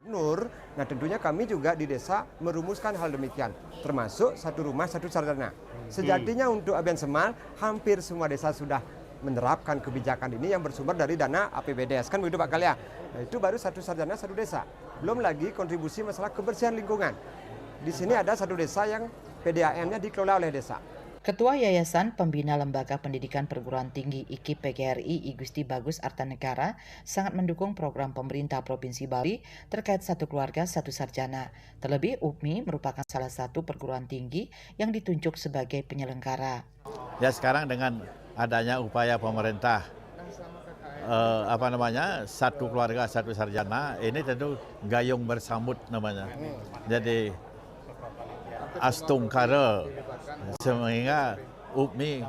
Nur, nah tentunya kami juga di desa merumuskan hal demikian, termasuk satu rumah satu sarjana. Sejatinya untuk Abian Semal, hampir semua desa sudah menerapkan kebijakan ini yang bersumber dari dana APBDes, kan begitu Pak Kalia. Nah, itu baru satu sarjana satu desa. Belum lagi kontribusi masalah kebersihan lingkungan. Di sini ada satu desa yang PDAM-nya dikelola oleh desa. Ketua Yayasan Pembina Lembaga Pendidikan Perguruan Tinggi IKIP PGRI I Gusti Bagus Artanegara sangat mendukung program pemerintah Provinsi Bali terkait satu keluarga satu sarjana. Terlebih UPMI merupakan salah satu perguruan tinggi yang ditunjuk sebagai penyelenggara. Ya sekarang dengan adanya upaya pemerintah satu keluarga satu sarjana, ini tentu gayung bersambut namanya. Jadi astungkara sehingga UPMI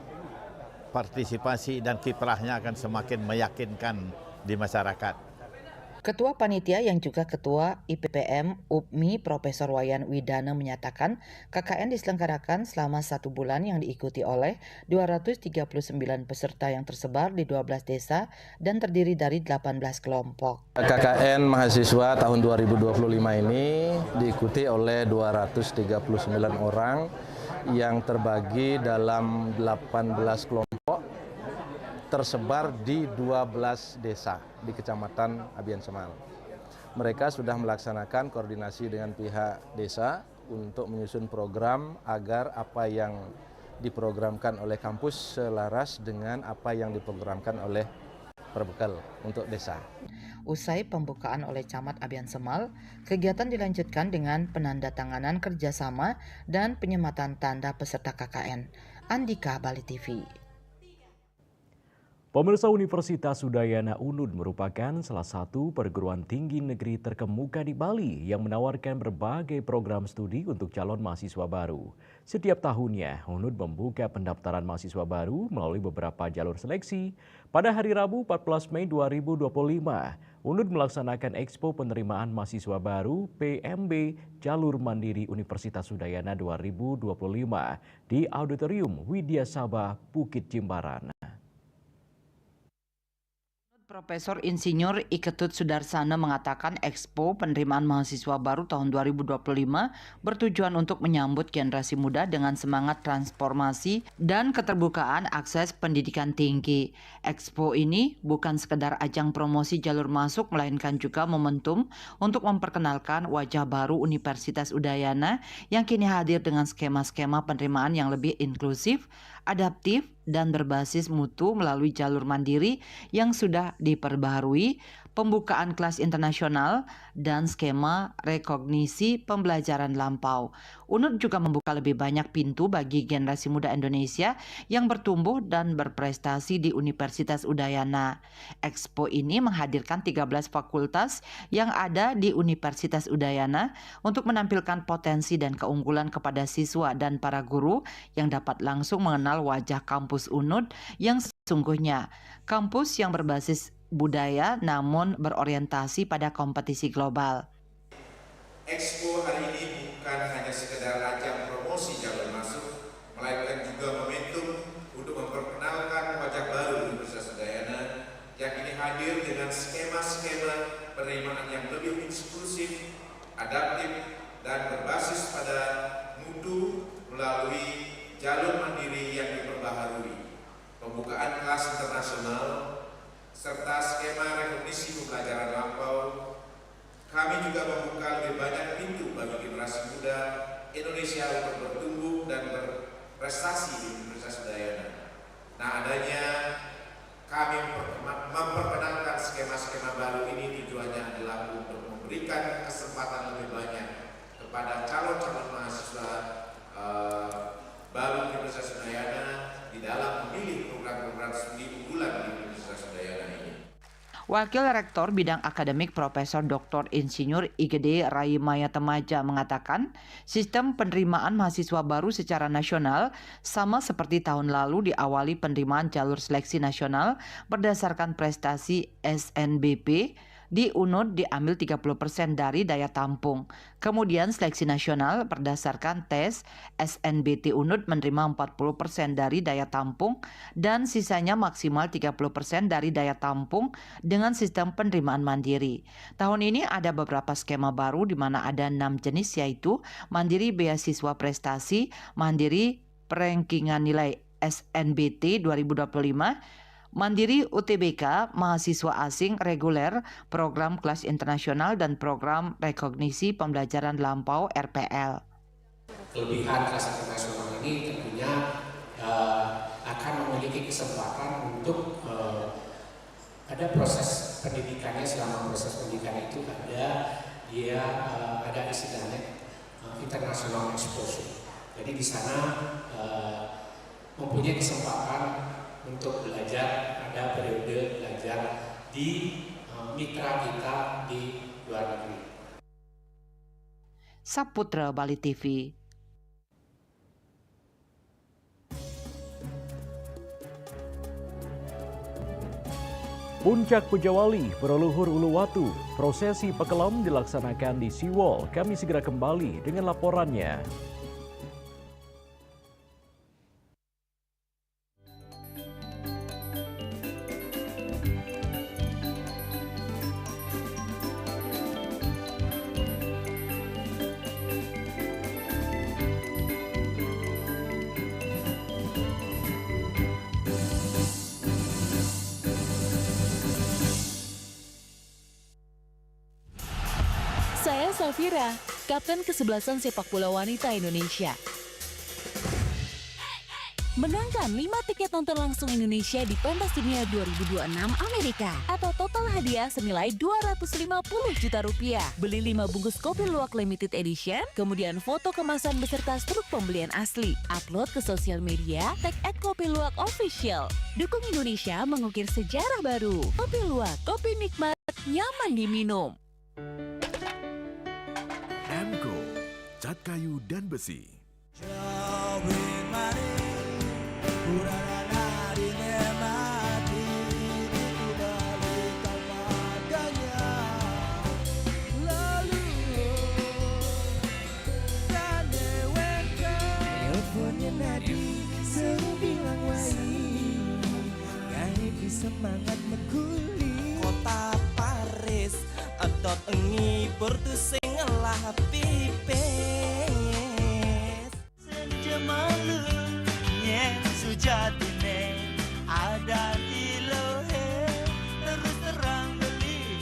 partisipasi dan kiprahnya akan semakin meyakinkan di masyarakat. Ketua Panitia yang juga Ketua IPPM UPMI Profesor Wayan Widana menyatakan KKN diselenggarakan selama 1 bulan yang diikuti oleh 239 peserta yang tersebar di 12 desa dan terdiri dari 18 kelompok. KKN mahasiswa tahun 2025 ini diikuti oleh 239 orang yang terbagi dalam 18 kelompok tersebar di 12 desa di Kecamatan Abian Semal. Mereka sudah melaksanakan koordinasi dengan pihak desa untuk menyusun program agar apa yang diprogramkan oleh kampus selaras dengan apa yang diprogramkan oleh perbekal untuk desa. Usai pembukaan oleh Camat Abian Semal, kegiatan dilanjutkan dengan penandatanganan kerjasama dan penyematan tanda peserta KKN. Andika, Bali TV. Pemirsa, Universitas Udayana UNUD merupakan salah satu perguruan tinggi negeri terkemuka di Bali yang menawarkan berbagai program studi untuk calon mahasiswa baru. Setiap tahunnya, UNUD membuka pendaftaran mahasiswa baru melalui beberapa jalur seleksi. Pada hari Rabu 14 Mei 2025, UNUD melaksanakan Expo Penerimaan Mahasiswa Baru PMB Jalur Mandiri Universitas Udayana 2025 di Auditorium Widya Sabha, Bukit Jimbaran. Profesor Insinyur Iketut Sudarsana mengatakan Expo Penerimaan Mahasiswa Baru tahun 2025 bertujuan untuk menyambut generasi muda dengan semangat transformasi dan keterbukaan akses pendidikan tinggi. Expo ini bukan sekedar ajang promosi jalur masuk, melainkan juga momentum untuk memperkenalkan wajah baru Universitas Udayana yang kini hadir dengan skema-skema penerimaan yang lebih inklusif, adaptif, dan berbasis mutu melalui jalur mandiri yang sudah diperbaharui, pembukaan kelas internasional, dan skema rekognisi pembelajaran lampau. UNUD juga membuka lebih banyak pintu bagi generasi muda Indonesia yang bertumbuh dan berprestasi di Universitas Udayana. Expo ini menghadirkan 13 fakultas yang ada di Universitas Udayana untuk menampilkan potensi dan keunggulan kepada siswa dan para guru yang dapat langsung mengenal wajah kampus UNUD yang sesungguhnya kampus yang berbasis budaya namun berorientasi pada kompetisi global. Expo hari ini bukan hanya sekedar ajang promosi jalur masuk, melainkan juga momentum untuk memperkenalkan wajah baru Universitas Udayana yang kini hadir dengan skema-skema penerimaan yang lebih inklusif, adaptif, dan berbasis pada mutu melalui jalur mandiri yang diperbaharui, pembukaan kelas internasional, serta skema rekognisi pembelajaran lampau. Kami juga membuka lebih banyak pintu bagi generasi muda Indonesia untuk bertumbuh dan berprestasi di Universitas Udayana. Nah, adanya kami memperkenalkan skema-skema baru ini tujuannya adalah untuk memberikan kesempatan lebih banyak kepada calon-calon mahasiswa baru Universitas Udayana di dalam memilih program-program studi unggulan di Universitas Udayana ini. Wakil Rektor Bidang Akademik Profesor Dr. Insinyur IGD Raimaya Temaja mengatakan sistem penerimaan mahasiswa baru secara nasional sama seperti tahun lalu diawali penerimaan jalur seleksi nasional berdasarkan prestasi SNBP Di UNUD diambil 30% dari daya tampung. Kemudian seleksi nasional berdasarkan tes, SNBT UNUD menerima 40% dari daya tampung dan sisanya maksimal 30% dari daya tampung dengan sistem penerimaan mandiri. Tahun ini ada beberapa skema baru di mana ada 6 jenis, yaitu Mandiri Beasiswa Prestasi, Mandiri Perengkingan Nilai SNBT 2025, Mandiri UTBK, mahasiswa asing reguler, program kelas internasional, dan program rekognisi pembelajaran lampau RPL. Kelebihan kelas internasional ini tentunya akan memiliki kesempatan untuk ada proses pendidikannya. Selama proses pendidikan itu ada istilahnya international exposure. Jadi di sana mempunyai kesempatan untuk belajar, ada periode belajar di mitra kita di luar negeri. Saputra Bali TV. Puncak Pujawali, Pura-Luhur Uluwatu, prosesi pekelem dilaksanakan di Siwol. Kami segera kembali dengan laporannya. Saya Safira, Kapten Kesebelasan Sepak Bola Wanita Indonesia. Menangkan 5 tiket nonton langsung Indonesia di Pentas Dunia 2026 Amerika atau total hadiah senilai 250 juta rupiah. Beli 5 bungkus kopi luwak limited edition, kemudian foto kemasan beserta struk pembelian asli. Upload ke sosial media, tag @kopiluwak_official. Dukung Indonesia mengukir sejarah baru. Kopi Luwak, kopi nikmat, nyaman diminum. Emco, cat kayu dan besi. Semangat meguli kota Paris edot engi portu sing ngelah pipes senja malu nyen sujatine ada di lohe terus terang beli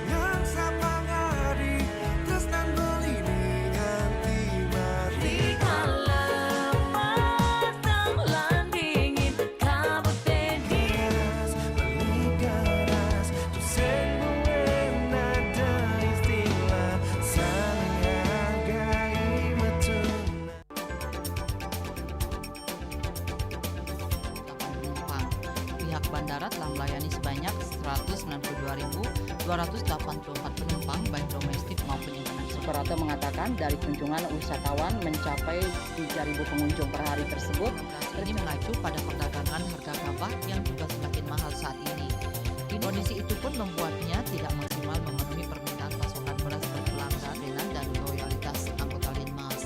yang sama ngari terus nang beli nganti mati Kalau matang lan dingin kabut pedis garas tu sing nada istilah sanyagai metuna. Penumpang. Pihak bandara telah melayani sebanyak 192.284 penumpang baik domestik maupun internasional. Suprapto mengatakan dari kunjungan wisatawan mencapai 3.000 pengunjung per hari tersebut. Ini mengacu pada perdagangan harga gabah yang juga semakin mahal saat ini. Kondisi itu pun membuatnya tidak maksimal memenuhi permintaan pasokan beras berkelangsungan dan loyalitas anggota Linmas.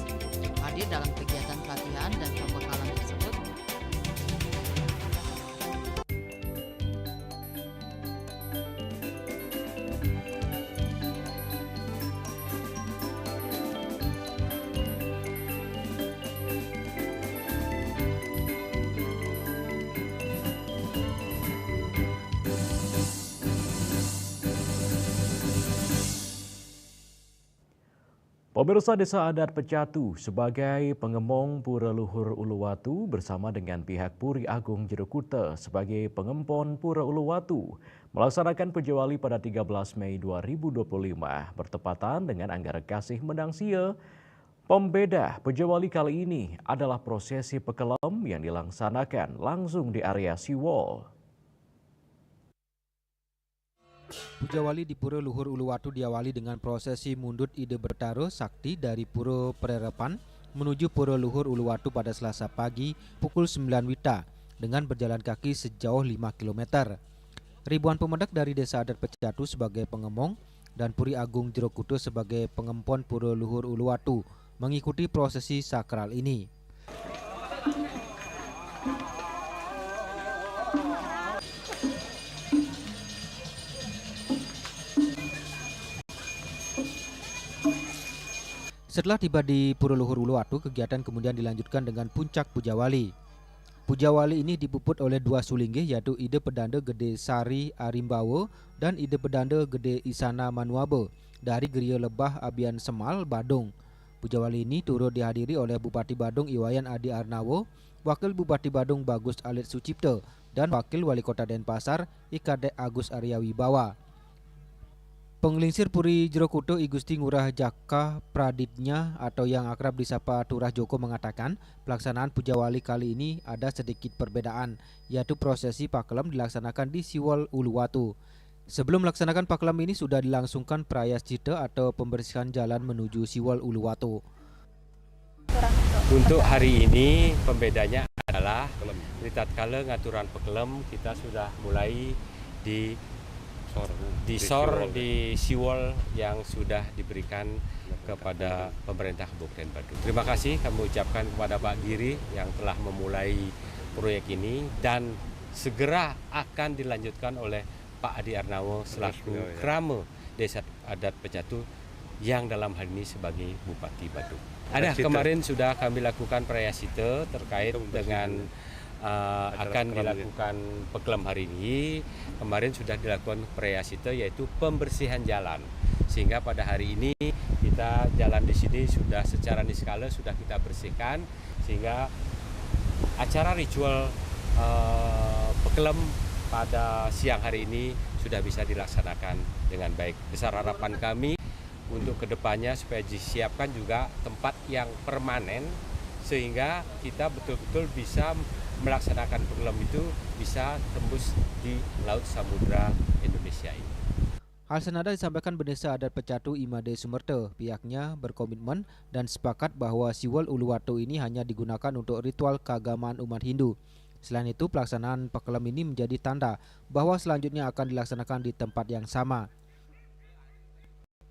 Hadir dalam kegiatan pelatihan dan pembekalan tersebut, Pemirsa, Desa Adat Pecatu sebagai pengemong Pura Luhur Uluwatu bersama dengan pihak Puri Agung Jerukute sebagai pengempon Pura Uluwatu melaksanakan Pujawali pada 13 Mei 2025 bertepatan dengan Anggara Kasih Menang Sia. Pembeda Pujawali kali ini adalah prosesi pekelem yang dilaksanakan langsung di area Siwol. Pujawali di Pura Luhur Uluwatu diawali dengan prosesi mundut ide bertaruh sakti dari Pura Pererepan menuju Pura Luhur Uluwatu pada Selasa pagi pukul 9 WITA dengan berjalan kaki sejauh 5 km. Ribuan pemedak dari Desa Adat Pecatu sebagai pengemong dan Puri Agung Jero Kuto sebagai pengempon Pura Luhur Uluwatu mengikuti prosesi sakral ini. Setelah tiba di Pura Luhur Uluwatu, kegiatan kemudian dilanjutkan dengan puncak Puja Wali. Puja Wali ini dipuput oleh dua sulinggih, yaitu Ide Pedanda Gede Sari Arimbawo dan Ide Pedanda Gede Isana Manuabe dari Geria Lebah Abian Semal, Badung. Puja Wali ini turut dihadiri oleh Bupati Badung Iwayan Adi Arnawo, Wakil Bupati Badung Bagus Alit Sucipto, dan Wakil Wali Kota Denpasar IKD Agus Arya Wibawa. Penglingsir Puri Jero Kuto I Gusti Ngurah Jaka Praditnya atau yang akrab disapa Turah Joko mengatakan pelaksanaan Puja Wali kali ini ada sedikit perbedaan, yaitu prosesi Pakelem dilaksanakan di Siwol Uluwatu. Sebelum melaksanakan Pakelem ini sudah dilangsungkan Prayascita atau pembersihan jalan menuju Siwol Uluwatu. Untuk hari ini pembedanya adalah di tatkala ngaturan Pakelem kita sudah mulai di SOR di Siwol yang sudah diberikan kepada pemerintah Kabupaten Badung. Terima kasih kami ucapkan kepada Pak Giri yang telah memulai proyek ini dan segera akan dilanjutkan oleh Pak Adi Arnawo selaku Krama Desa Adat Pecatu yang dalam hal ini sebagai Bupati Badung. Ada kemarin sudah kami lakukan Prayascita terkait dengan akan dilakukan Pakelem hari ini. Kemarin sudah dilakukan Prayascita yaitu pembersihan jalan, sehingga pada hari ini kita jalan di sini sudah secara niskala sudah kita bersihkan, sehingga acara ritual Pakelem pada siang hari ini sudah bisa dilaksanakan dengan baik. Besar harapan kami untuk kedepannya supaya disiapkan juga tempat yang permanen sehingga kita betul-betul bisa melaksanakan Pakelem itu bisa tembus di Laut Samudra Indonesia ini. Hal senada disampaikan Bendesa Adat Pecatu Imade Sumerte. Pihaknya berkomitmen dan sepakat bahwa Siwol Uluwatu ini hanya digunakan untuk ritual keagamaan umat Hindu. Selain itu, pelaksanaan Pakelem ini menjadi tanda bahwa selanjutnya akan dilaksanakan di tempat yang sama.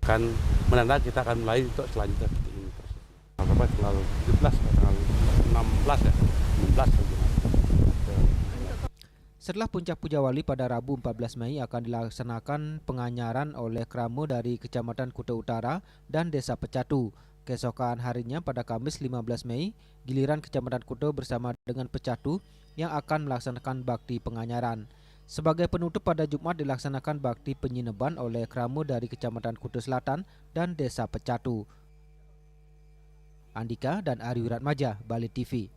Kan menanda kita akan mulai untuk selanjutnya ini tanggal 17 tanggal 16 ya 16. Setelah puncak Puja Wali pada Rabu 14 Mei akan dilaksanakan penganyaran oleh Kramo dari Kecamatan Kuta Utara dan Desa Pecatu. Keesokan harinya pada Kamis 15 Mei, giliran Kecamatan Kuta bersama dengan Pecatu yang akan melaksanakan bakti penganyaran. Sebagai penutup pada Jumat dilaksanakan bakti penyineban oleh Kramo dari Kecamatan Kuta Selatan dan Desa Pecatu. Andika dan Ari Wiratmaja, Bali TV.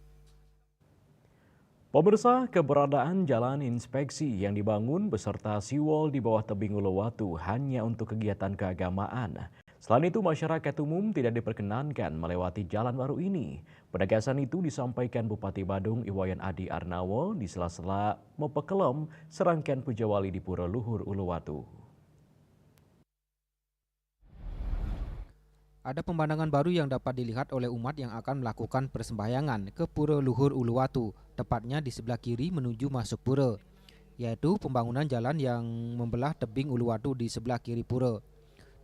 Pemirsa, keberadaan jalan inspeksi yang dibangun beserta Siwol di bawah tebing Uluwatu hanya untuk kegiatan keagamaan. Selain itu, masyarakat umum tidak diperkenankan melewati jalan baru ini. Penegasan itu disampaikan Bupati Badung Iwayan Adi Arnawo di sela-sela Pakelem serangkaian Puja Wali di Pura Luhur Uluwatu. Ada pemandangan baru yang dapat dilihat oleh umat yang akan melakukan persembahyangan ke Pura Luhur Uluwatu, tepatnya di sebelah kiri menuju masuk pura, yaitu pembangunan jalan yang membelah tebing Uluwatu di sebelah kiri pura.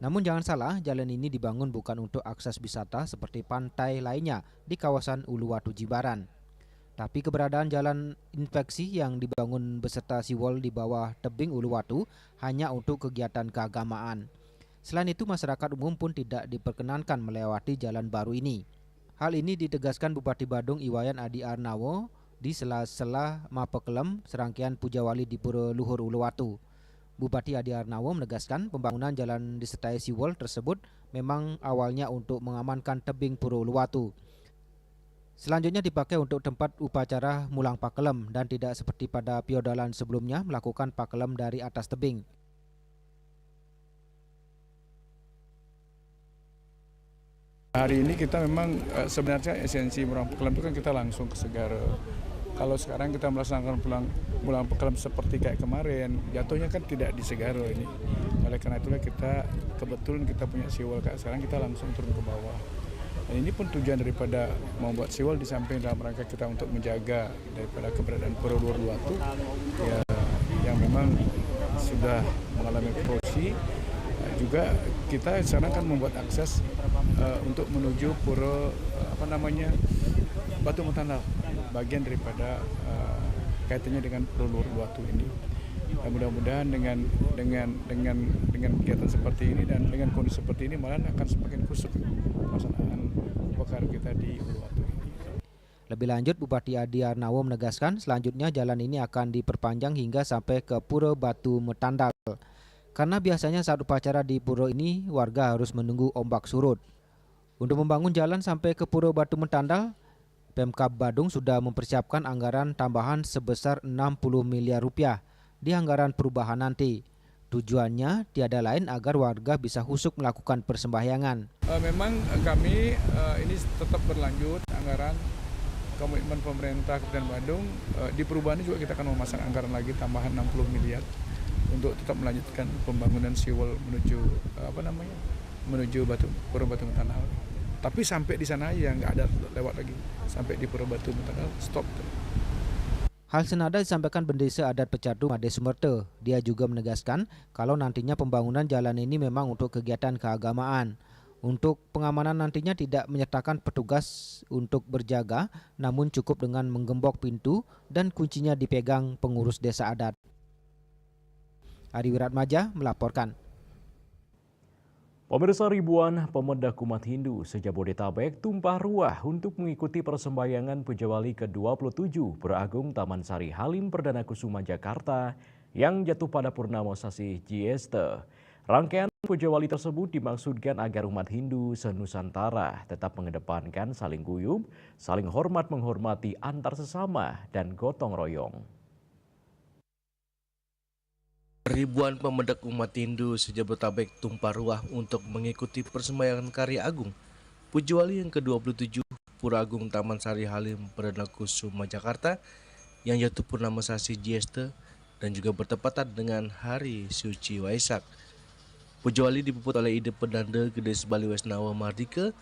Namun jangan salah, jalan ini dibangun bukan untuk akses wisata seperti pantai lainnya di kawasan Uluwatu Jibaran. Tapi keberadaan jalan inspeksi yang dibangun beserta Siwol di bawah tebing Uluwatu hanya untuk kegiatan keagamaan. Selain itu, masyarakat umum pun tidak diperkenankan melewati jalan baru ini. Hal ini ditegaskan Bupati Badung Iwayan Adi Arnawo di sela-sela Pakelem serangkaian Puja Wali di Pura Luhur Uluwatu. Bupati Adi Arnawo menegaskan pembangunan jalan disertai Siwol tersebut memang awalnya untuk mengamankan tebing Pura Uluwatu. Selanjutnya dipakai untuk tempat upacara mulang Pakelem dan tidak seperti pada piodalan sebelumnya melakukan Pakelem dari atas tebing. Hari ini kita memang sebenarnya esensi mulang Pakelem itu kan kita langsung ke Segara. Kalau sekarang kita melaksanakan mulang Pakelem seperti kayak kemarin, jatuhnya kan tidak di Segara ini. Oleh karena itulah kita kebetulan kita punya Siwol, sekarang kita langsung turun ke bawah. Dan ini pun tujuan daripada membuat Siwol di samping dalam rangka kita untuk menjaga daripada keberadaan Pura Luhur Uluwatu ya, yang memang sudah mengalami korosi. Juga kita sekarang kan membuat akses untuk menuju pura Batu Metandal, bagian daripada kaitannya dengan pura luhur Uluwatu ini. Dan mudah-mudahan dengan kegiatan seperti ini dan dengan kondisi seperti ini malah akan semakin kusut pelaksanaan upacara kita di Uluwatu ini. Lebih lanjut, Bupati Adi Arnawo menegaskan selanjutnya jalan ini akan diperpanjang hingga sampai ke Pura Batu Metandal. Karena biasanya saat upacara di pura ini warga harus menunggu ombak surut. Untuk membangun jalan sampai ke Pura Batu Metandal, Pemkab Badung sudah mempersiapkan anggaran tambahan sebesar 60 miliar rupiah di anggaran perubahan nanti. Tujuannya tiada lain agar warga bisa husuk melakukan persembahyangan. Memang kami ini tetap berlanjut anggaran komitmen pemerintah Kabupaten Badung. Di perubahan ini juga kita akan memasang anggaran lagi tambahan 60 miliar untuk tetap melanjutkan pembangunan seawall menuju Pura Batu Metandal. Tapi sampai di sana ya nggak ada lewat lagi, sampai di Pura Batu Metandal stop. Hal senada disampaikan Bendesa Adat Pecatu Made Sumerte. Dia juga menegaskan kalau nantinya pembangunan jalan ini memang untuk kegiatan keagamaan. Untuk pengamanan nantinya tidak menyertakan petugas untuk berjaga, namun cukup dengan menggembok pintu dan kuncinya dipegang pengurus desa adat. Ari Wiratmaja melaporkan. Pemirsa, ribuan pemuda umat Hindu se-Jabodetabek tumpah ruah untuk mengikuti persembahyangan Pujawali ke-27 Pura Agung Taman Sari Halim Perdana Kusuma Jakarta yang jatuh pada purnama sasi Jieste. Rangkaian Pujawali tersebut dimaksudkan agar umat Hindu se-Nusantara tetap mengedepankan saling guyub, saling hormat menghormati antar sesama, dan gotong royong. Ribuan pemuda umat Hindu se-Jabodetabek tumpah ruah untuk mengikuti persembahyangan karya agung Pujawali yang ke-27 Pura Agung Taman Sari Halim Perdana Kusuma Jakarta yang jatuh purnama sasi Jieste dan juga bertepatan dengan Hari Suci Waisak. Pujawali dipuput oleh Ide Pendanda Gede Sebali Wesnawa Mardika,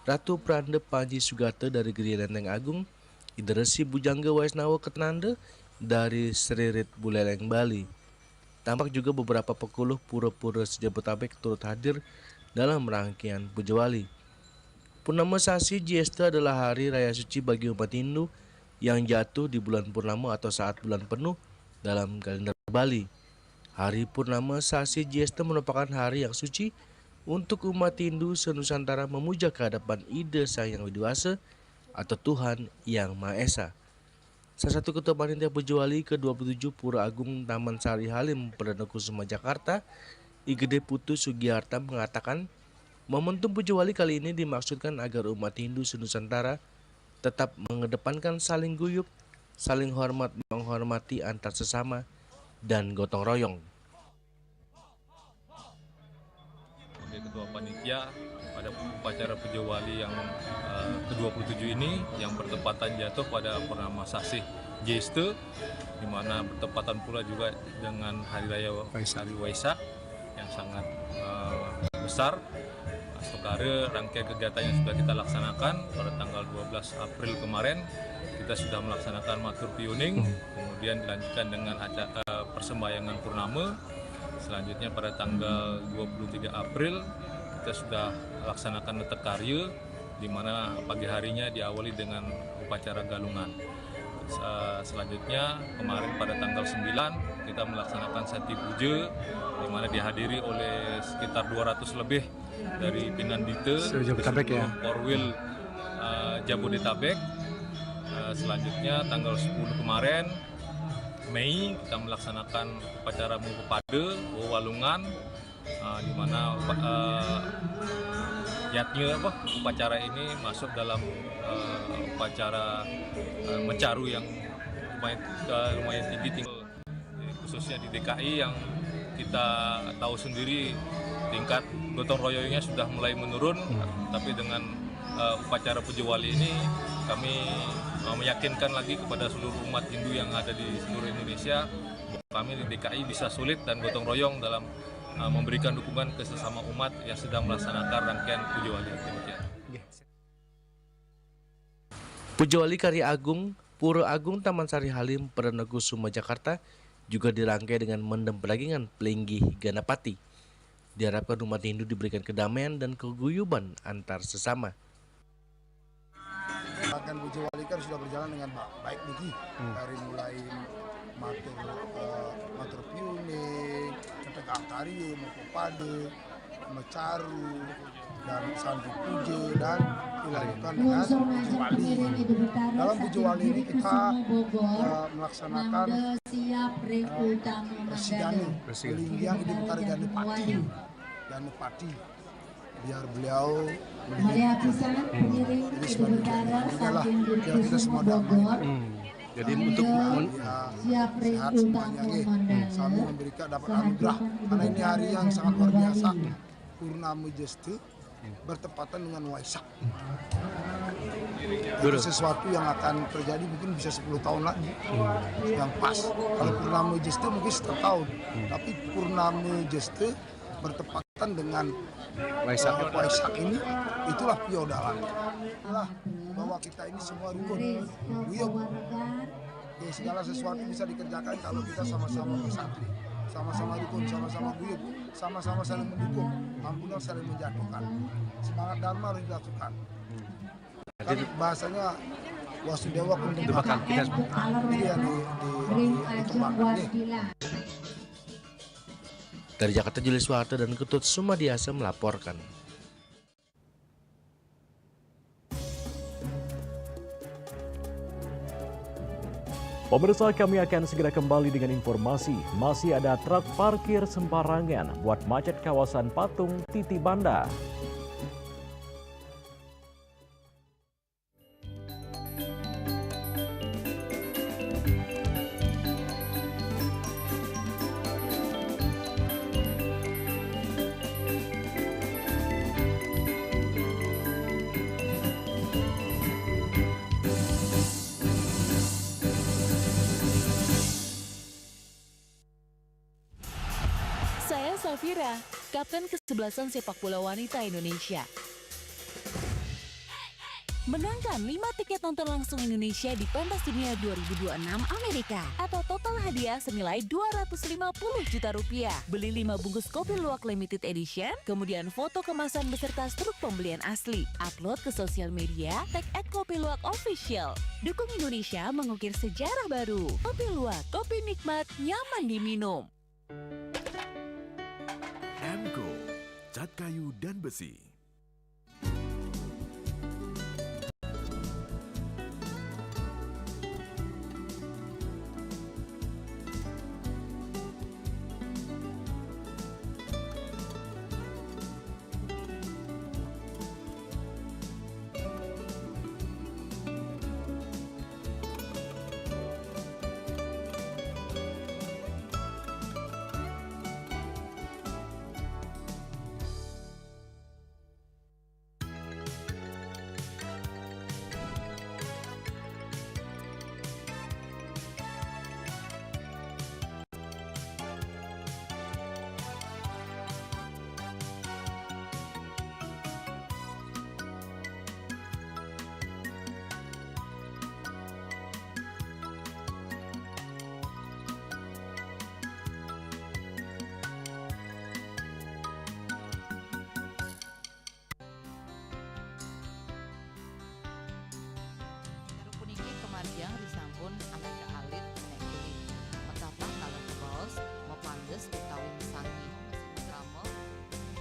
Ratu Pranda Panji Sugata dari Geria Lenteng Agung, Ide Resi Bujangga Wesnawa Ketnanda dari Seririt Buleleng Bali. Tampak juga beberapa pekuluh pura-pura se-Jabodetabek turut hadir dalam rangkaian Pujawali. Purnama sasi Jieste adalah hari raya suci bagi umat Hindu yang jatuh di bulan purnama atau saat bulan penuh dalam kalender Bali. Hari purnama sasi Jieste merupakan hari yang suci untuk umat Hindu se-Nusantara memuja kehadapan Ida Sang Yang Widiwasa atau Tuhan Yang Maha Esa. Salah satu ketua panitia Pujawali ke-27 Pura Agung Taman Sari Halim Perdana Kusuma Jakarta, Igede Putu Sugiharta mengatakan momentum Pujawali kali ini dimaksudkan agar umat Hindu se-Nusantara tetap mengedepankan saling guyub, saling hormat menghormati antar sesama, dan gotong royong. Ketua panitia pada upacara Pujawali yang ke-27 ini yang bertepatan jatuh pada purnama sasi Jieste, di mana bertepatan pula juga dengan Hari Raya Hari Waisak yang sangat besar. Sekarang rangkaian kegiatan yang sudah kita laksanakan pada tanggal 12 April kemarin, kita sudah melaksanakan matur piuning, kemudian dilanjutkan dengan persembahyangan purnama. Selanjutnya pada tanggal 23 April kita sudah laksanakan netek karya, di mana pagi harinya diawali dengan upacara galungan. Selanjutnya kemarin pada tanggal 9 kita melaksanakan Sati Puja, di mana dihadiri oleh sekitar 200 lebih dari Pinandita, Porwil Jabodetabek. Selanjutnya tanggal 10 kemarin Mei kita melaksanakan upacara Mugupada Walungan, di mana upacara ini masuk dalam upacara mencaru yang lumayan tinggi, khususnya di DKI yang kita tahu sendiri tingkat gotong royongnya sudah mulai menurun, tapi dengan upacara Pujawali ini kami meyakinkan lagi kepada seluruh umat Hindu yang ada di seluruh Indonesia bahwa kami di DKI bisa solid dan gotong royong dalam memberikan dukungan ke sesama umat yang sedang melaksanakan rangkaian Pujawali. Pujawali Karya Agung Pura Agung Taman Sari Halim Perdana Kusuma Jakarta juga dirangkai dengan mendem peragingan Pelinggi Ganapati. Diharapkan umat Hindu diberikan kedamaian dan keguyuban antar sesama. Akan Bojowali kan sudah berjalan dengan baik Niki, dari mulai matur piuning, cetek tari, mokopade, mecaru, dan sandi puja dan dilakukan dengan Bojowali. Dalam Bojowali ini kita melaksanakan Residani, Pelinggian Ibu Kari Ganapati, biar beliau menjadi sebab kita semua damai. Jadi untuk sehat semuanya, sambil memberikan dapat anugerah, karena ini hari yang sangat luar biasa, Purnama Jesta bertepatan dengan Waisak. Sesuatu yang akan terjadi mungkin bisa 10 tahun lagi yang pas. Kalau Purnama Jesta mungkin setengah tahun, tapi Purnama Jesta bertepatan dengan Waisak ini, itulah Piodalan. Itulah bahwa kita ini semua rukun, guyup. Segala sesuatu bisa dikerjakan kalau kita sama-sama bersatu, sama-sama rukun, sama-sama guyup, sama-sama saling mendukung, ampunan saling menjatuhkan. Semangat Dharma harus dilakukan. Kan bahasanya Wasudewa Kumpulkan, ini yang dikembangkan. Dari Jakarta, Julius Wahata dan Ketut Sumadiasa melaporkan. Pemirsa, kami akan segera kembali dengan informasi. Masih ada truk parkir sembarangan buat macet kawasan Patung Titi Banda. Saya Safira, kapten kesebelasan sepak bola wanita Indonesia. Menangkan 5 tiket nonton langsung Indonesia di Pentas Dunia 2026 Amerika atau total hadiah senilai 250 juta rupiah. Beli 5 bungkus kopi luwak limited edition, kemudian foto kemasan beserta struk pembelian asli. Upload ke sosial media, tag @kopiluwak_official. Dukung Indonesia mengukir sejarah baru. Kopi Luwak, kopi nikmat, nyaman diminum. Emco, cat kayu dan besi. Marjang disampun angkat ke alit menek kulit. Petapang kalau kebaos mau pandes utawi mesangi mesin drama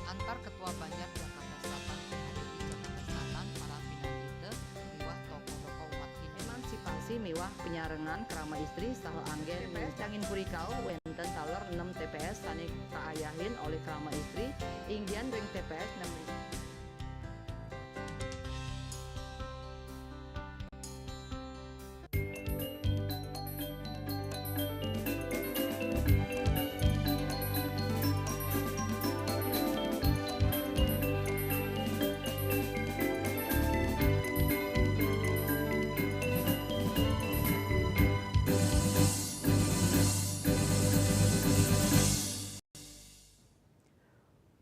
antar ketua Banjar Jakarta Selatan ada di Jakarta Selatan para pinanite miwah tokoh-tokoh umat Hindu emansipasi miwah penyarengan kerama istri saha anggen TPS Cangin Purikau wenten taler 6 TPS sani kaayahin oleh kerama istri inggian ring TPS 6.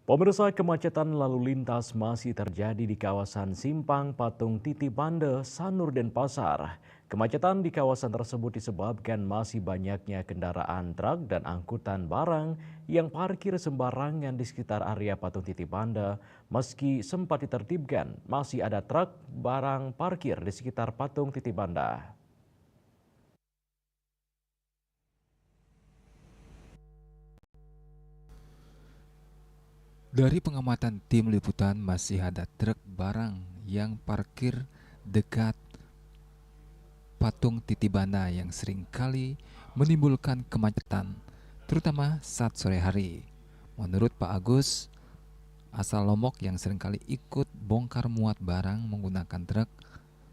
Pemirsa, kemacetan lalu lintas masih terjadi di kawasan Simpang Patung Titibanda, Sanur, Denpasar. Kemacetan di kawasan tersebut disebabkan masih banyaknya kendaraan truk dan angkutan barang yang parkir sembarangan di sekitar area Patung Titibanda. Meski sempat ditertibkan, masih ada truk barang parkir di sekitar Patung Titibanda. Dari pengamatan tim liputan, masih ada truk barang yang parkir dekat Patung Titibanda yang seringkali menimbulkan kemacetan, terutama saat sore hari. Menurut Pak Agus, asal Lombok yang seringkali ikut bongkar muat barang menggunakan truk,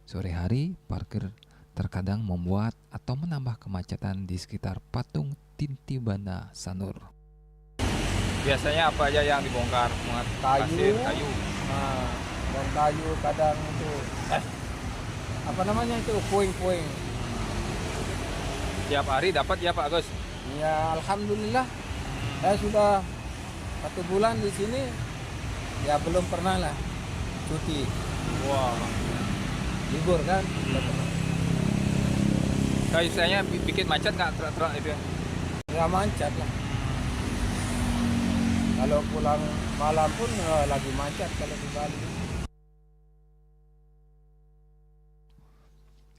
sore hari parkir terkadang membuat atau menambah kemacetan di sekitar Patung Titibanda, Sanur. Biasanya apa aja yang dibongkar? Muat pasir, kayu. Nah, dan kayu kadang itu apa namanya itu puing-puing. Tiap hari dapat ya Pak Agus? Ya alhamdulillah, saya sudah 1 bulan di sini, ya belum pernah lah cuti. Wah, libur kan? Kayaknya bikin macet nggak truk-truk itu? Ya macet lah. Kalau pulang malam pun lagi macet kalau di Bali.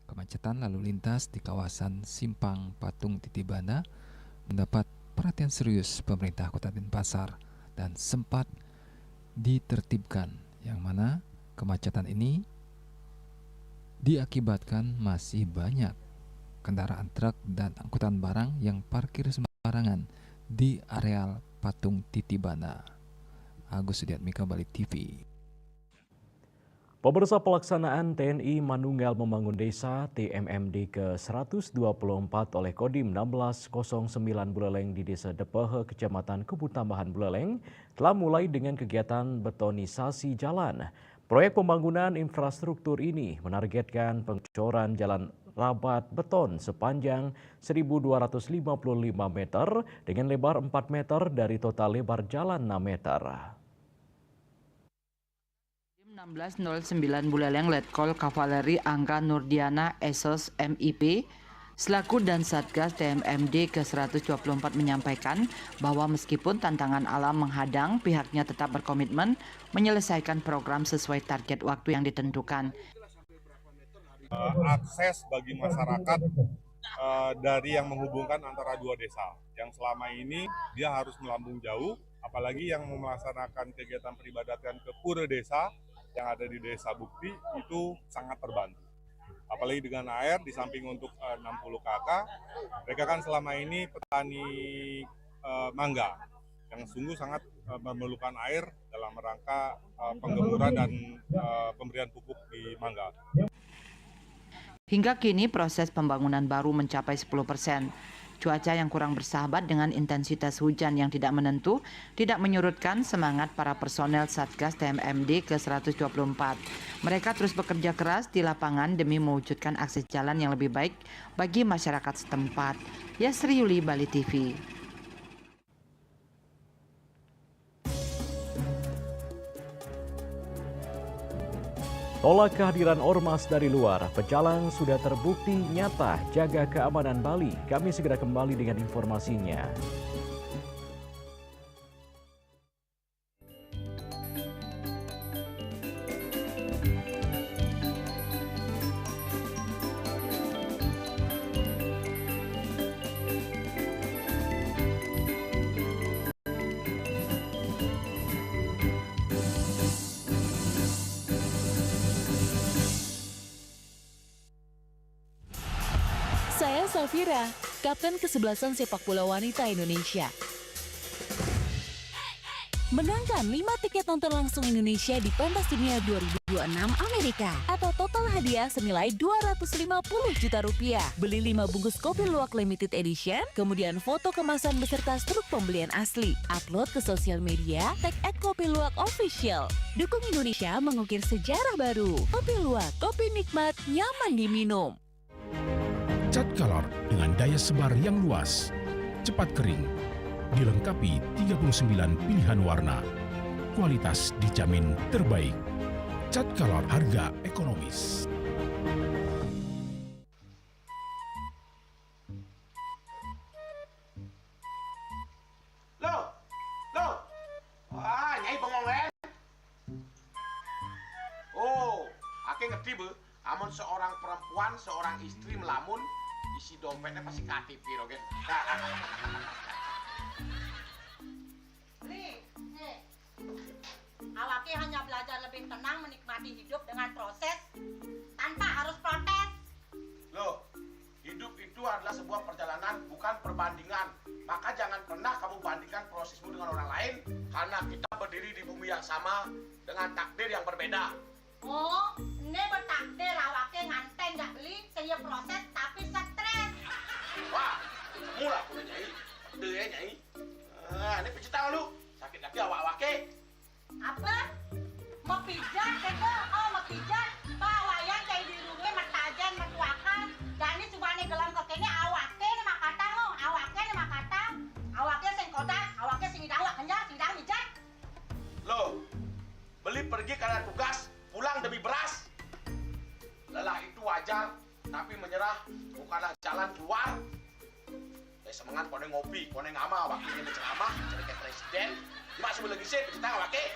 Kemacetan lalu lintas di kawasan Simpang Patung Titibanda mendapat perhatian serius pemerintah Kota Denpasar dan sempat ditertibkan, yang mana kemacetan ini diakibatkan masih banyak kendaraan truk dan angkutan barang yang parkir sembarangan di areal Patung Titibanda. Agus Sudiatmika, Bali TV. Pemirsa, pelaksanaan TNI Manunggal Membangun Desa TMMD ke-124 oleh Kodim 1609 Buleleng di Desa Depehe, Kecamatan Kebun Tambahan Buleleng telah mulai dengan kegiatan betonisasi jalan. Proyek pembangunan infrastruktur ini menargetkan pengecoran jalan rabat beton sepanjang 1.255 meter dengan lebar 4 meter dari total lebar jalan 6 meter. 1609 Buleleng Letkol Kavaleri Angga Nurdiana Esos MIP selaku dan Satgas TMMD ke-124 menyampaikan bahwa meskipun tantangan alam menghadang, pihaknya tetap berkomitmen menyelesaikan program sesuai target waktu yang ditentukan. Akses bagi masyarakat dari yang menghubungkan antara dua desa yang selama ini dia harus melambung jauh, apalagi yang melaksanakan kegiatan peribadatan ke pura desa yang ada di Desa Bukti itu sangat terbantu. Apalagi dengan air di samping untuk 60 KK, mereka kan selama ini petani mangga yang sungguh sangat memerlukan air dalam rangka penggemuran dan pemberian pupuk di mangga. Hingga kini proses pembangunan baru mencapai 10%. Cuaca yang kurang bersahabat dengan intensitas hujan yang tidak menentu tidak menyurutkan semangat para personel Satgas TMMD ke-124. Mereka terus bekerja keras di lapangan demi mewujudkan akses jalan yang lebih baik bagi masyarakat setempat. Yasri Yuli, Bali TV. Tolak kehadiran ormas dari luar, Pecalang sudah terbukti nyata jaga keamanan Bali. Kami segera kembali dengan informasinya. Saya Safira, Kapten Kesebelasan Sepak Bola Wanita Indonesia. Menangkan 5 tiket nonton langsung Indonesia di Pentas Dunia 2026 Amerika atau total hadiah senilai Rp250 juta. Beli 5 bungkus kopi luwak limited edition, kemudian foto kemasan beserta struk pembelian asli. Upload ke sosial media, tag @kopiluwak_official. Dukung Indonesia mengukir sejarah baru. Kopi Luwak, kopi nikmat, nyaman diminum. Cat Color dengan daya sebar yang luas, cepat kering, dilengkapi 39 pilihan warna, kualitas dijamin terbaik. Cat Color, harga ekonomis. Wah, Nyai bengong kan? Oh, ake ngerti be. Amun seorang perempuan, seorang istri melamun, isi dompetnya pasti KTP, rogen. Nih, awake hanya belajar lebih tenang menikmati hidup dengan proses tanpa harus protes. Loh, hidup itu adalah sebuah perjalanan, bukan perbandingan. Maka jangan pernah kamu bandingkan prosesmu dengan orang lain, karena kita berdiri di bumi yang sama dengan takdir yang berbeda. Oh, ini bertakdir awake nganten gak beli, saya proses tapi stres. Wah, mula aku Nyai. Pede ya Nyai. Ini pijit tangan lu. Sakit lagi awak-awake. Apa? Mau pijat keko? Oh, mau pijat. Bawayan kayak di rumah matajan metuakan. Dan ini subane gelam kekene awake nih makatang lo. Awake nih makatang. Awake sing kodak, awake sing dawak kenja, sing dawak mijat. Loh, beli pergi karena tugas, pulang demi beras. Lelah itu wajar, tapi menyerah bukanlah jalan keluar. Semangat kone ngopi, kone ngama, wakilnya ceramah, jadi kayak presiden. Cuma sebelum lagi sih, kita nggak pakai.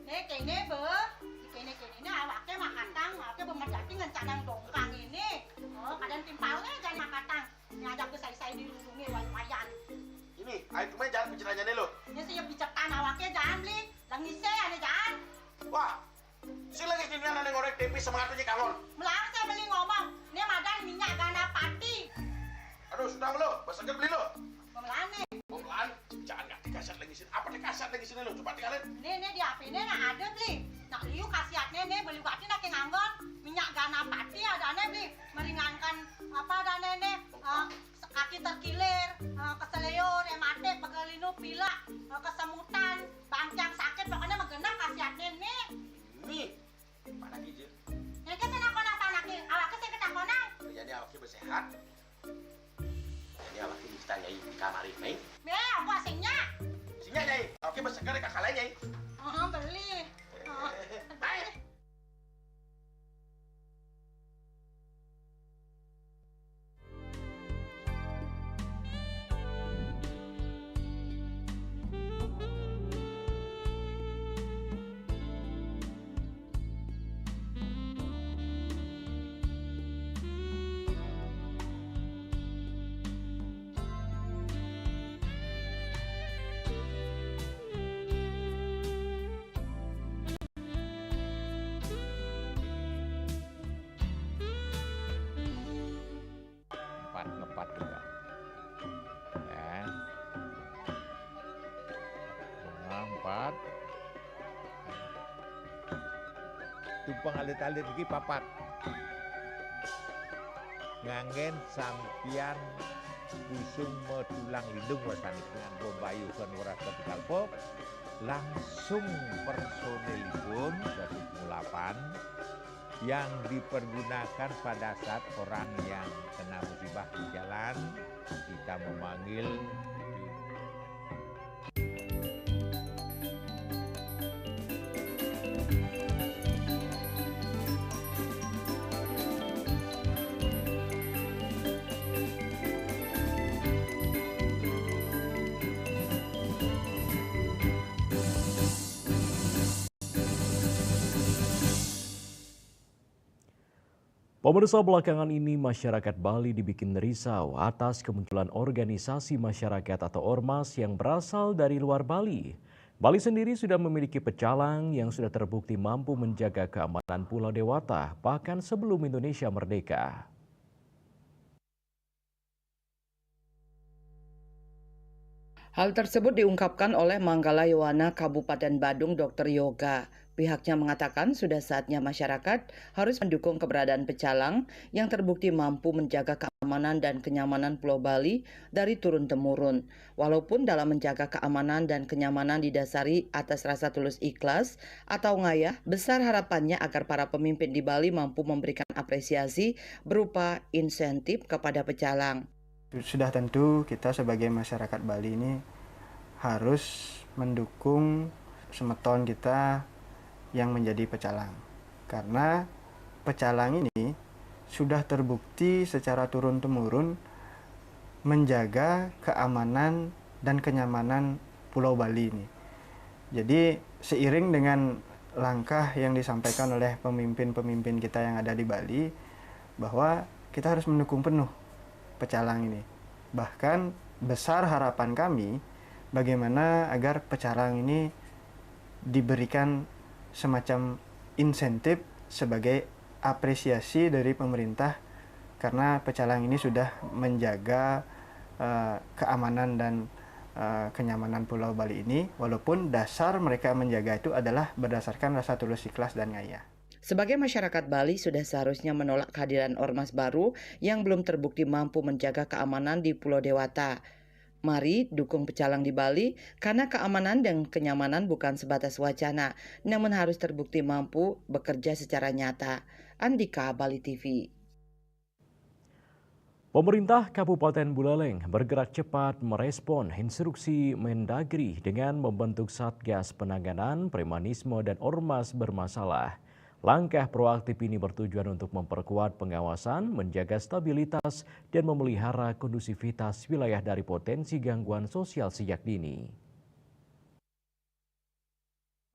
Nih kene be, kene ini awake makatang, awake bermedati ngencadang dongkang ini. Oh, kadang timpalnya jangan makatang. Ngajak ke saya dirundungi wayan. Ini, ayo cuma jangan bicaranya nih lo. Ini saya bicarkan awake jangan beli, langise ane jangan. Wah, si lagi gini ada ngorek tempe semangatnya kangon. Melang saya beli ngomong, ini madan minyak gana pati. Aduh, sudah lo, besoknya beli lo. Melang nih. Melang, jangan nggak dikasat lagi sini. Apa dikasat lagi sini lo? Coba tinggalin. Nih di HP ini nah ada beli. Nak liu khasiatnya nih beli bati nak nganggon minyak gana pati ada nih beli meringankan apa ada nih kaki terkilir, keseleyor, ematik, pegelinu, pilak, kesemutan, bangcang sakit, pokoknya megenang khasiatnya nih. Nih, mana gijil? Yang kita nak tanaki, awaknya saya kita konang. Jadi awaknya bersehat. Jadi awaknya bisa Nyai di kamar ini. Aku asingnya. Asingnya Nyai, awaknya bersegar di kakak lain Nyai. Beli. Baik. Ngepat juga. Ya. Empat. Tumpang alit-alit lagi papat. Ngangen sampian busung metulang lindung wasanik dengan bombayu kan ora ketikal pop. Langsung personelipun 108 yang dipergunakan pada saat orang yang kena musibah di jalan, kita memanggil Pemirsa, belakangan ini masyarakat Bali dibikin risau atas kemunculan organisasi masyarakat atau ormas yang berasal dari luar Bali. Bali sendiri sudah memiliki pecalang yang sudah terbukti mampu menjaga keamanan Pulau Dewata bahkan sebelum Indonesia merdeka. Hal tersebut diungkapkan oleh Manggala Yowana Kabupaten Badung Dr. Yoga. Pihaknya mengatakan sudah saatnya masyarakat harus mendukung keberadaan pecalang yang terbukti mampu menjaga keamanan dan kenyamanan Pulau Bali dari turun-temurun. Walaupun dalam menjaga keamanan dan kenyamanan didasari atas rasa tulus ikhlas atau ngayah, besar harapannya agar para pemimpin di Bali mampu memberikan apresiasi berupa insentif kepada pecalang. Sudah tentu kita sebagai masyarakat Bali ini harus mendukung semeton kita yang menjadi pecalang. Karena pecalang ini sudah terbukti secara turun-temurun menjaga keamanan dan kenyamanan Pulau Bali ini. Jadi seiring dengan langkah yang disampaikan oleh pemimpin-pemimpin kita yang ada di Bali, bahwa kita harus mendukung penuh pecalang ini. Bahkan besar harapan kami bagaimana agar pecalang ini diberikan semacam insentif sebagai apresiasi dari pemerintah karena pecalang ini sudah menjaga keamanan dan kenyamanan Pulau Bali ini, walaupun dasar mereka menjaga itu adalah berdasarkan rasa tulus ikhlas dan ngayah. Sebagai masyarakat Bali sudah seharusnya menolak kehadiran ormas baru yang belum terbukti mampu menjaga keamanan di Pulau Dewata. Mari dukung pecalang di Bali karena keamanan dan kenyamanan bukan sebatas wacana, namun harus terbukti mampu bekerja secara nyata. Andika, Bali TV. Pemerintah Kabupaten Buleleng bergerak cepat merespon instruksi Mendagri dengan membentuk Satgas Penanganan Premanisme dan Ormas Bermasalah. Langkah proaktif ini bertujuan untuk memperkuat pengawasan, menjaga stabilitas, dan memelihara kondusivitas wilayah dari potensi gangguan sosial sejak dini.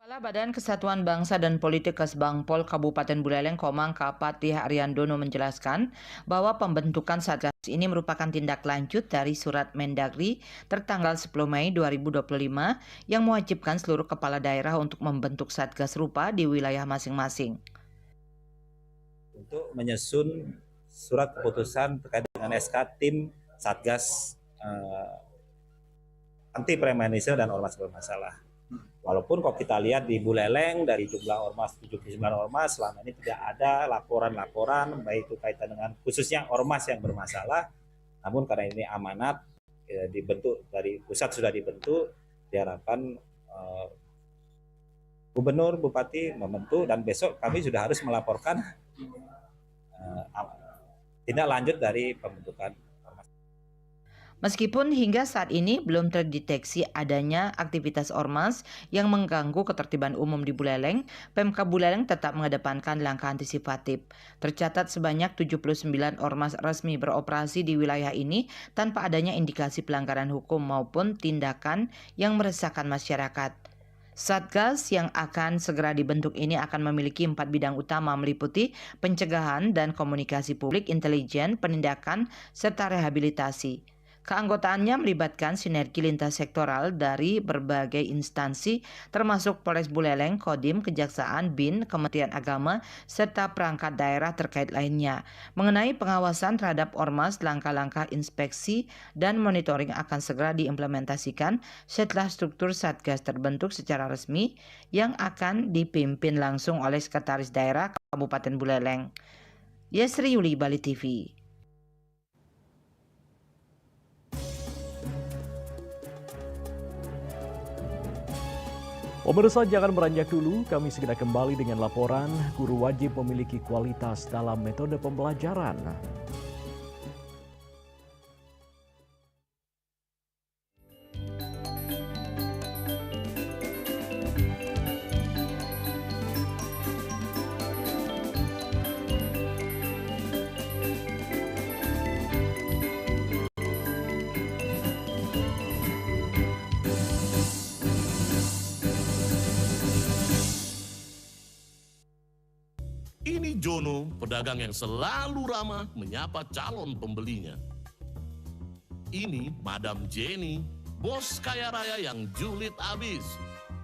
Kepala Badan Kesatuan Bangsa dan Politik Kesbangpol Kabupaten Buleleng Komang Kapati Haryandono menjelaskan bahwa pembentukan Satgas ini merupakan tindak lanjut dari Surat Mendagri tertanggal 10 Mei 2025 yang mewajibkan seluruh kepala daerah untuk membentuk Satgas serupa di wilayah masing-masing. Untuk menyusun surat keputusan terkait dengan SK Tim Satgas Anti Premanisme dan Ormas Bermasalah. Walaupun kalau kita lihat di Buleleng dari jumlah ormas 79 ormas selama ini tidak ada laporan-laporan baik itu kaitan dengan khususnya ormas yang bermasalah, namun karena ini amanat dibentuk dari pusat sudah dibentuk, diharapkan gubernur, bupati membentuk dan besok kami sudah harus melaporkan tindak lanjut dari pembentukan. Meskipun hingga saat ini belum terdeteksi adanya aktivitas ormas yang mengganggu ketertiban umum di Buleleng, Pemkab Buleleng tetap mengedepankan langkah antisipatif. Tercatat sebanyak 79 ormas resmi beroperasi di wilayah ini tanpa adanya indikasi pelanggaran hukum maupun tindakan yang meresahkan masyarakat. Satgas yang akan segera dibentuk ini akan memiliki 4 bidang utama meliputi pencegahan dan komunikasi publik, intelijen, penindakan, serta rehabilitasi. Keanggotaannya melibatkan sinergi lintas sektoral dari berbagai instansi termasuk Polres Buleleng, Kodim, Kejaksaan, BIN, Kementerian Agama, serta perangkat daerah terkait lainnya. Mengenai pengawasan terhadap ormas, langkah-langkah inspeksi dan monitoring akan segera diimplementasikan setelah struktur Satgas terbentuk secara resmi yang akan dipimpin langsung oleh Sekretaris Daerah Kabupaten Buleleng. Yesri Yuli, Bali TV. Pemirsa, jangan beranjak dulu, kami segera kembali dengan laporan guru wajib memiliki kualitas dalam metode pembelajaran. Ini Jono, pedagang yang selalu ramah menyapa calon pembelinya. Ini Madam Jenny, bos kaya raya yang julid abis.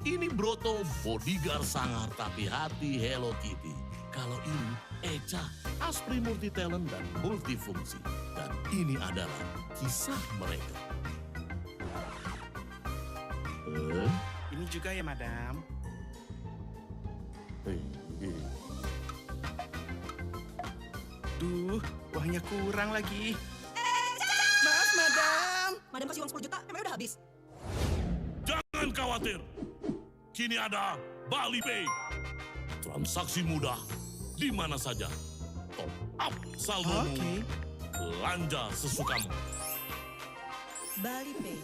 Ini Broto, bodyguard sangar tapi hati Hello Kitty. Kalau ini Eca, aspri multi talent dan multifungsi. Dan ini adalah kisah mereka. Ini juga ya, Madam. Duh, uangnya kurang lagi. Maaf, Madam. Madam kasih uang 10 juta, emang udah habis? Jangan khawatir. Kini ada Bali Pay. Transaksi mudah di mana saja. Top up saldomu. Belanja sesukamu. Bali Pay.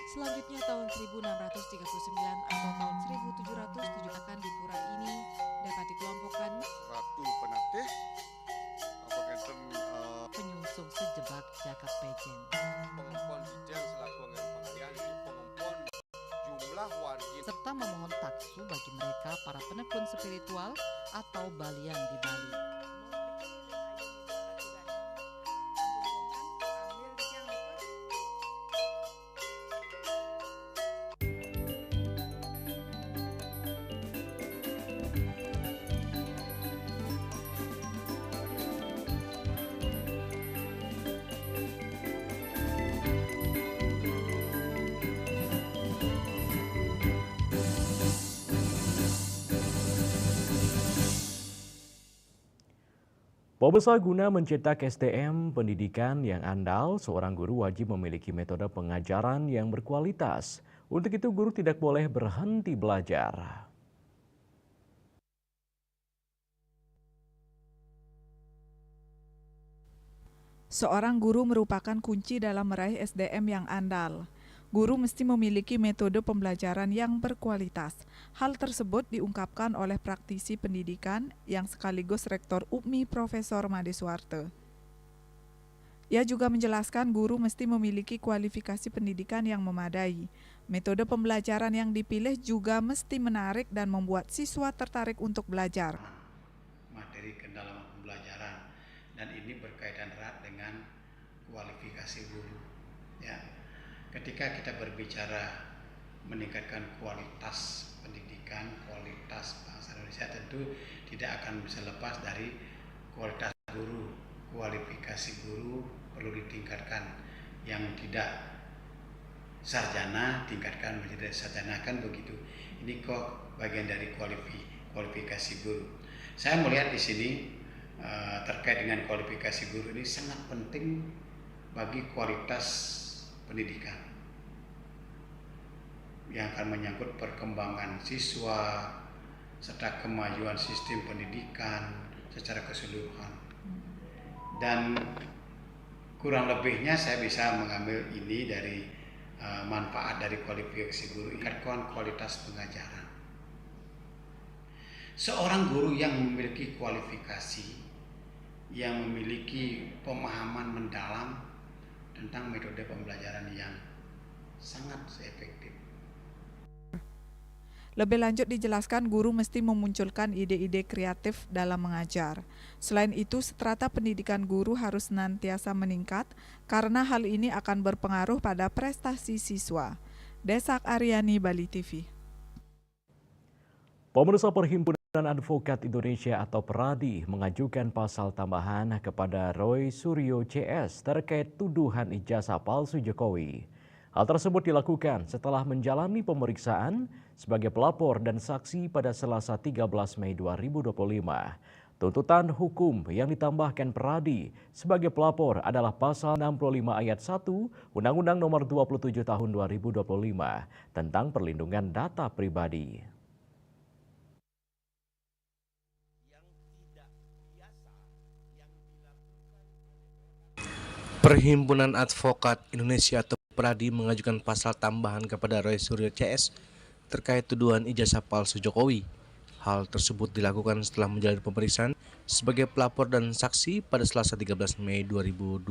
Selanjutnya tahun 1639 atau tahun 1707 akan di pura ini dapat dikelompokkan Ratu Penatih, penyungsung sejebak Jakab Pejen. Pengempon Dijeng selaku angin pengalian di pengempon jumlah wargi serta memohon taksu bagi mereka para penekun spiritual atau balian di Bali. Pemirsa, guna mencetak SDM pendidikan yang andal, seorang guru wajib memiliki metode pengajaran yang berkualitas. Untuk itu, guru tidak boleh berhenti belajar. Seorang guru merupakan kunci dalam meraih SDM yang andal. Guru mesti memiliki metode pembelajaran yang berkualitas. Hal tersebut diungkapkan oleh praktisi pendidikan yang sekaligus Rektor UPMI Profesor Made Suwarte. Ia juga menjelaskan guru mesti memiliki kualifikasi pendidikan yang memadai. Metode pembelajaran yang dipilih juga mesti menarik dan membuat siswa tertarik untuk belajar. Materi kedalaman pembelajaran, dan ini berkaitan erat dengan kualifikasi guru. Ya. Ketika kita berbicara meningkatkan kualitas pendidikan, kualitas bangsa Indonesia, tentu tidak akan bisa lepas dari kualitas guru. Kualifikasi guru perlu ditingkatkan. Yang tidak sarjana tingkatkan menjadi sarjana, kan begitu. Ini kok bagian dari kualifikasi guru. Saya melihat di sini terkait dengan kualifikasi guru ini sangat penting bagi kualitas pendidikan yang akan menyangkut perkembangan siswa serta kemajuan sistem pendidikan secara keseluruhan. Dan kurang lebihnya saya bisa mengambil ini dari manfaat dari kualifikasi guru, meningkatkan kualitas pengajaran. Seorang guru yang memiliki kualifikasi, yang memiliki pemahaman mendalam tentang metode pembelajaran yang sangat efektif. Lebih lanjut dijelaskan guru mesti memunculkan ide-ide kreatif dalam mengajar. Selain itu, strata pendidikan guru harus senantiasa meningkat karena hal ini akan berpengaruh pada prestasi siswa. Desak Aryani, Bali TV. Pemirsa, Perhimpunan Advokat Indonesia atau PERADI mengajukan pasal tambahan kepada Roy Suryo CS terkait tuduhan ijazah palsu Jokowi. Hal tersebut dilakukan setelah menjalani pemeriksaan sebagai pelapor dan saksi pada Selasa 13 Mei 2025. Tuntutan hukum yang ditambahkan PERADI sebagai pelapor adalah pasal 65 ayat 1 Undang-Undang Nomor 27 Tahun 2025 tentang perlindungan data pribadi. Perhimpunan Advokat Indonesia atau PERADI mengajukan pasal tambahan kepada Roy Suryo CS terkait tuduhan ijazah palsu Jokowi. Hal tersebut dilakukan setelah menjalani pemeriksaan sebagai pelapor dan saksi pada Selasa 13 Mei 2025.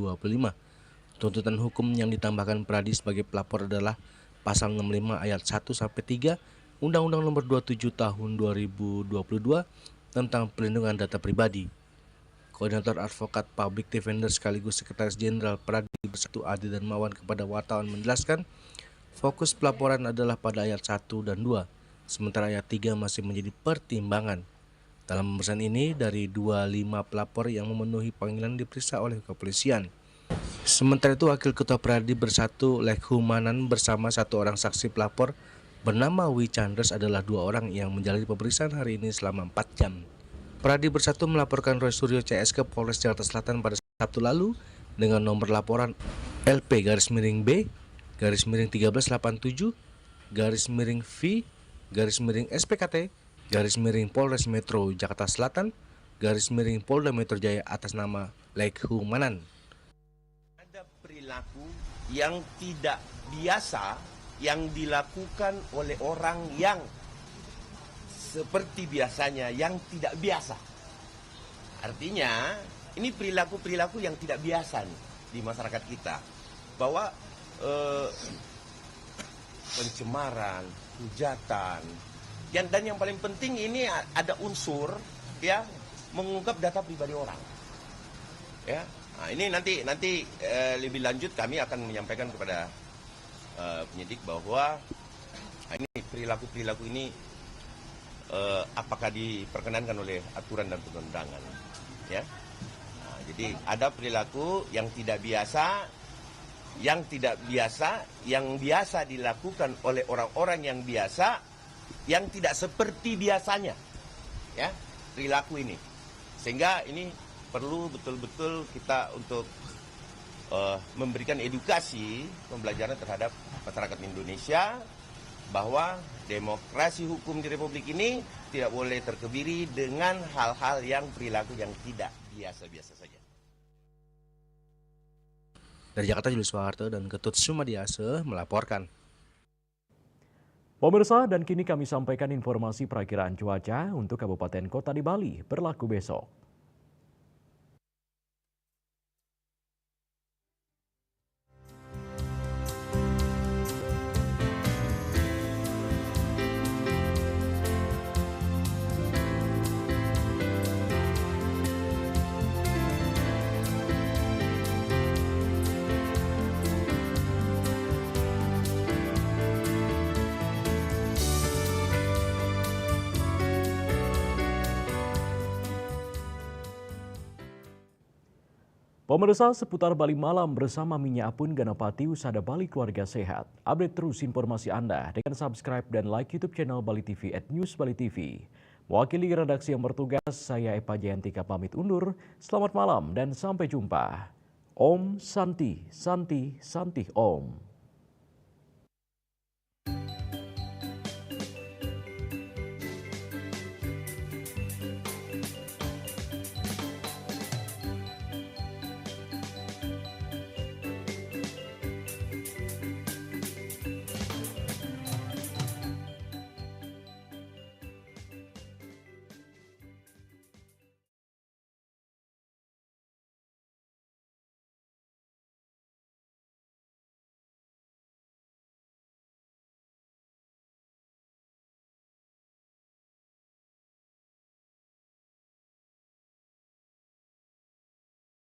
Tuntutan hukum yang ditambahkan PERADI sebagai pelapor adalah pasal 65 ayat 1 sampai 3 Undang-Undang Nomor 27 Tahun 2022 tentang perlindungan data pribadi. Koordinator Advokat Public Defender sekaligus Sekretaris Jenderal PERADI Bersatu Adi Darmawan kepada wartawan menjelaskan, fokus pelaporan adalah pada ayat 1 dan 2, sementara ayat 3 masih menjadi pertimbangan. Dalam pemeriksaan ini, dari 25 pelapor yang memenuhi panggilan diperiksa oleh kepolisian. Sementara itu, Wakil Ketua PERADI Bersatu Lekhumanan bersama satu orang saksi pelapor bernama Wi Chandres adalah 2 orang yang menjalani pemeriksaan hari ini selama 4 jam. PERADI Bersatu melaporkan Roy Suryo CS ke Polres Jakarta Selatan pada Sabtu lalu dengan nomor laporan LP-1387-V-SPKT Polres Metro Jakarta Selatan Polda Metro Jaya atas nama Lekhumanan. Ada perilaku yang tidak biasa yang dilakukan oleh orang yang seperti biasanya yang tidak biasa. Artinya ini perilaku-perilaku yang tidak biasa nih di masyarakat kita, bahwa pencemaran, hujatan, dan yang paling penting ini ada unsur ya mengungkap data pribadi orang. Ya, nah, ini nanti lebih lanjut kami akan menyampaikan kepada penyidik bahwa ini perilaku-perilaku ini apakah diperkenankan oleh aturan dan perundangan, ya. Nah, jadi ada perilaku yang tidak biasa, yang biasa dilakukan oleh orang-orang yang biasa, yang tidak seperti biasanya, ya, perilaku ini. Sehingga ini perlu betul-betul kita untuk memberikan edukasi, pembelajaran terhadap masyarakat Indonesia bahwa demokrasi hukum di Republik ini tidak boleh terkebiri dengan hal-hal yang perilaku yang tidak biasa-biasa saja. Dari Jakarta, Julius Soeharto dan Ketut Sumadiase melaporkan. Pemirsa, dan kini kami sampaikan informasi perakiraan cuaca untuk kabupaten kota di Bali berlaku besok. Pemirsa, seputar Bali Malam bersama Minya Apun Ganapati Usada Bali Keluarga Sehat. Update terus informasi Anda dengan subscribe dan like YouTube channel Bali TV @newsbalitv. Mewakili redaksi yang bertugas, saya Epa Jayantika pamit undur. Selamat malam dan sampai jumpa. Om Santi, Santi, Santi Om.